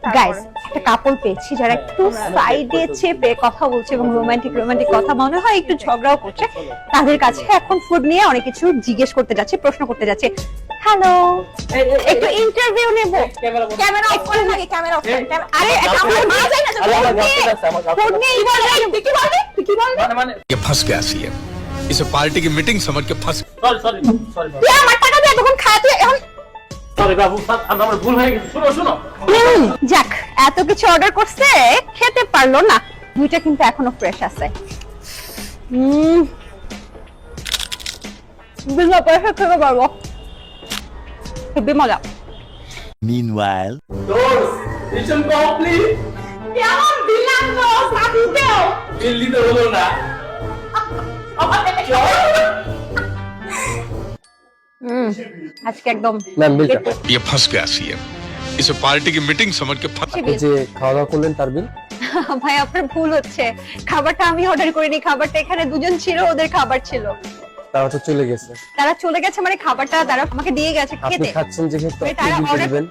Guys একটা কাপল পেয়েছি যারা একটু সাইডে চেপে কথা বলছে এবং রোমান্টিক কথা মনে হয় একটু ঝগড়াও করছে। তাদের কাছে এখন ফুড নিয়ে অনেক কিছু জিজ্ঞেস করতে যাচ্ছে, প্রশ্ন করতে যাচ্ছে। হ্যালো, একটু ইন্টারভিউ নেব। ক্যামেরা অফ করে নাকি? ক্যামেরা অফ করে। আরে এটা আমার মা যায় না যে ফুড নিয়ে কি বলবে? মানে ये फंस गया सीएम इसे पार्टी की मीटिंग समझ के फंस সরি তুই আমার টাকা দিয়ে তখন খাতে এখন সরি বাবু আমার ভুল হয়ে গেছে শুনো যাক এত কিছু অর্ডার করছে খেতে পারলো না। দুইটা কিন্তু এখনো ফ্রেশ আছে। বিনা পয়সা খেতে পারবো, খুবই মজা। Meanwhile, দোস মিশন কমপ্লিট কেমন দিলাম তো সাথীতেও দিল্লি তো হলো না আজকে একদম ম্যাম বিলটা ये फंस गया सीएम इसे पार्टी की मीटिंग समझ के फंस এই যে খাওয়া দাওয়া করলেন তার বিল। ভাই আপনার ভুল হচ্ছে, খাবারটা আমি অর্ডার করিনি, খাবারটা এখানে দুজন ছিল, ওদের খাবার ছিল। তারা তো চলে গেছে, তারা চলে গেছে মানে খাবারটা তারা আমাকে দিয়ে গেছে আপনি খেতে। খাচ্ছেন যেহেতু মানে আপনি তারা বিলটা order- দিবেন।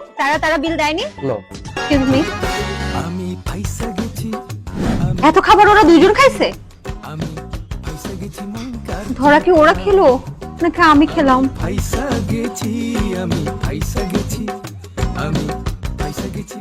তারা বিল দেয়নি। নো, এক্সকিউজ মি, এত খাবার ওরা দুইজন খাইছে? ধরা কি ওরা খেলো নাকি আমি খেলাম? ফাইসা গেছি আমি ফাইসা গেছি আমি ফাইসা গেছি